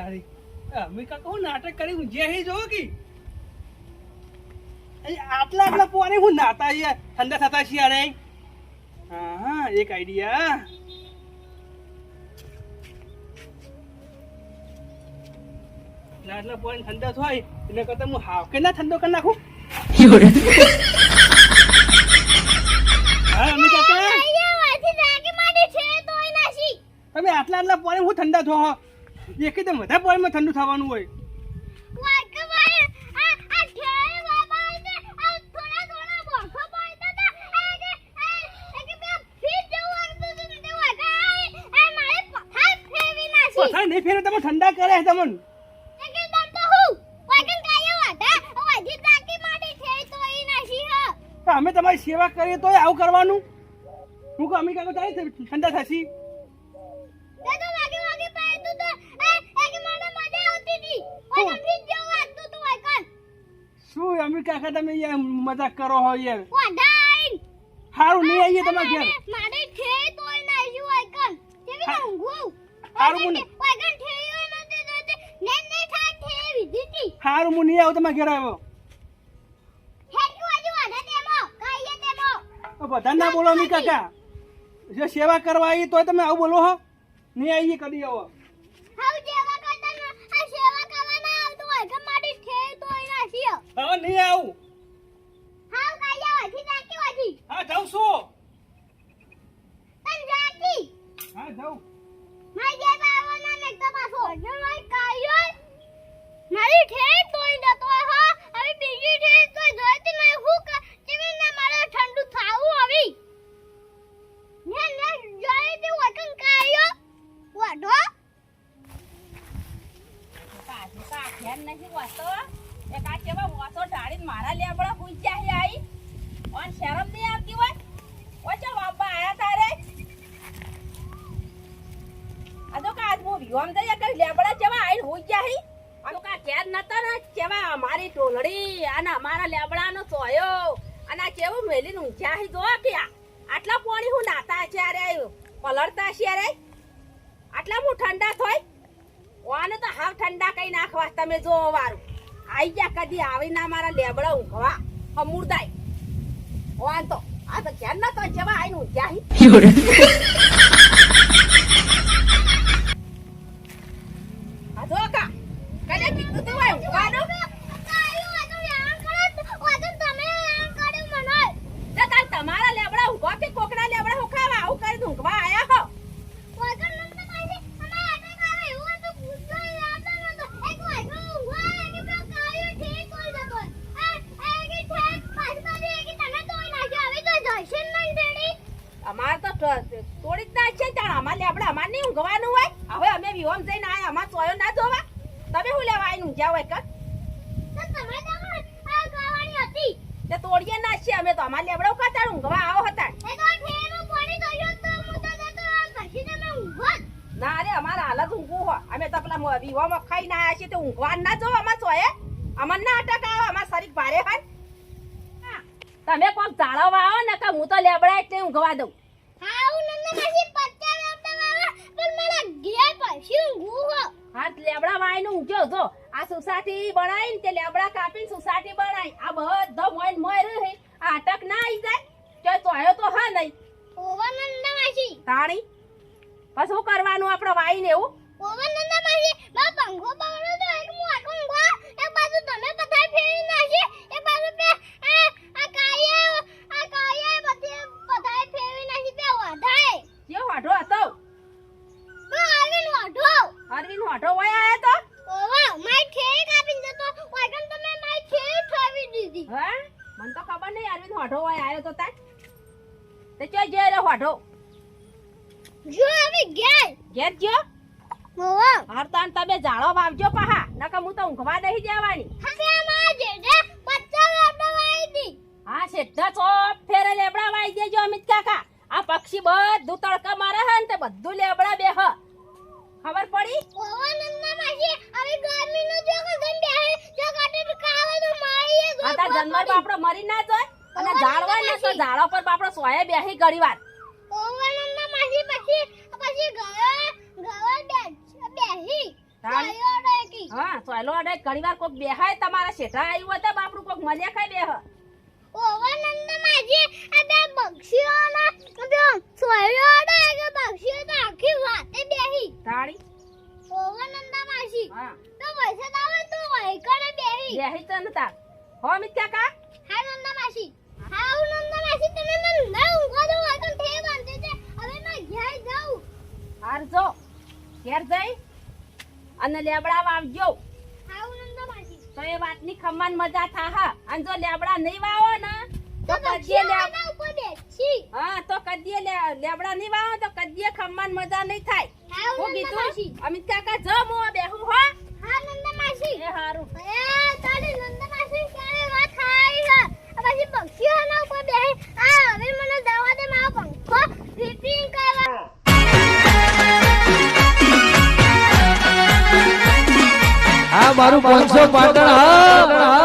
તારી અમે કાકા હું નાટક કરી હું જે જો કે આટલા આટલા પોને હું નાતા યાર ઠંડા થતા છે યાર હા એક આઈડિયા આટલા પોને ઠંડા થાય એટલે કરતા હું હાવ કે ના ઠંડો કરી નાખું હા અમે કાકા તમે આટલા આટલા પોને હું ઠંડા થો એકદમ બધા પોઈમાં ઠંડુ થવાનું હોય પથાર નહીં ફેરે તમે ઠંડા કરે તમને અમે તમારી સેવા કરીએ તો આવું કરવાનું હું કે અમે કાકો તારી ઠંડા થશી શું અમે કાકા તમે યાર મજાક કરો હો યાર સારું નહીં આવીએ તમારે ઘેર સારું હું નહીં આવું તમારે ઘેર આવ્યો બધા ના બોલો મી કાકા જો સેવા કરવા આવી તો તમે આવું બોલો હો નહીં આવીએ કદી આવો હવે નહીં આવું હા જાઉં છું હા જાઉં મારી ઠેર તોઈ જતો હા હવે બીજી ઠેર તો જોઈતી નહીં હું કેવી ને મારે ઠંડુ થાવું આવી ને જોઈતી વકન કાયો વાડો કા ધ્યાન નહીં વાતો એ કા કેવા વાતો ઢાળીને મારા લેબડા હુઈ જાય આઈ ઓન શરમ નહીં આવતી હોય ઓચો બાબા આયા તારે આદો કા આજ મો વિવામ દયા કે લેબડા જેવા આઈ હુઈ જાય આનો કા કેદ નતો ને કેવા અમારી ટોલડી અને અમારા લેબડાનો સોયો અને આ કેવું મેલીને ઊંઘ્યા હી જો કે આટલા પાણી હું નાતા છે અરે પલળતા છે અરે આટલા હું ઠંડા થોય ઓને તો હાવ ઠંડા કઈ નાખવા તમે જો વારું આઈ જા કદી આવી ના મારા લેબડા ઊંઘવા હમુરદાય ઓન તો આ તો કેદ નતો જેવા આઈને ઊંઘ્યા હી આ જો કા કને કીધું તો હોય ઊંઘવાનો તમારા લેબડા ઊંઘવા કે કોકડા લેબડા ઉખાવા આવું કરી ઊંઘવા આયા હો અમાર તો તોડી જ ના છે તાણ અમાર લેબડા અમાર નહીં ઊંઘવાનું હોય હવે અમે વિહોમ જઈને આયા અમાર સોયો ના જોવા તમે હું લેવા આઈને ઊંઘ્યા હોય કર તે તોડીએ ના છે અમે તો અમાર લેબડા ઉકાતા ઊંઘવા આવો હતા ના રે અમાર હાલત ઊંઘવું હો અમે તો પેલા વિહોમાં ખાઈ ના આયા છે તે ઊંઘવા ના જો અમાર સોયે અમર ના અટક આવો અમાર શરીર ભારે હોય તમે કોક જાળવા આવો ને કે હું તો લેબડા એટલે ઊંઘવા દઉં હાથ લેબડા વાઈને ઊંઘ્યો જો આ સુસાટી બનાવીને તે લેબડા કાપીને સુસાટી બનાવી આ બધો મોઈન મોય રહે આ અટક ના આવી જાય કે સોયો તો હા નહીં તાણી બસ શું કરવાનું આપણે વાઈને એવું અરવિંદ વાઢો હોય આયા તો હા મને તો ખબર નહીં અરવિંદ વાઢો હોય આયો તો તાર તે ચો જે રે વાઢો ઘેર જો હર તાન તમે જાળો વાવજો પહા નકર હું તો ઊંઘવા નહીં જવાની હા શેઠા ચોપ ફેરે લેબડા વાઈ દેજો અમિત કાકા આ પક્ષી બધું તડકા મારે હે ને તે બધું લેબડા બેહ ખબર પડી આ જન્મર બાપડો મરી ના જાય અને ઝાડવા ને તો ઝાડો પર બાપડો સોયે બેહી ઘડી વાર તાળી. સોયો અડે કી હા સોયલો અડે ઘણીવાર કોક બેહાય તમારા શેઠા આવ્યું હોય તો બાપરું કોક મજા ખાઈ બેહ ઓવા નંદ માજી આ બે બક્ષીઓના બે સોયો અડે કે બક્ષીઓ તો આખી વાતે બેહી તાળી. ઓવા નંદ માજી હા તો વરસાદ આવે તો વહીકણે બેહી બેહી તો નતા હો મિત્યા કા હા નંદ માસી હા નંદ માસી તમે મને ના ઊંઘો દો વહીકણ થે બાંધે છે હવે મેં ઘેર જાઉં હાર જો ઘેર જઈ અને લેબડા વાવજો હા નંદ માસી તો એ વાતની ખમ્માન મજા થાહ અને જો લેબડા નહીં વાવો ને તો તો કદીએ બક્ષીઓના ઉપર બેસી હા તો કદીએ લેબડા નહીં વાવો તો કદીએ ખમ્માન મજા નહીં થાય હા હું નંદ માસી કીધું અમિત કાકા જો હું બેહું હો હા નંદ માસી એ હારું એ તારી નંદ માસી ક્યારે વાત થાય છે આ પછી બક્ષીઓના ઉપર બેહી આ હવે મને દવા દે મારો પંખો ફિટિંગ કરવા આ મારું 500 પાટણ હા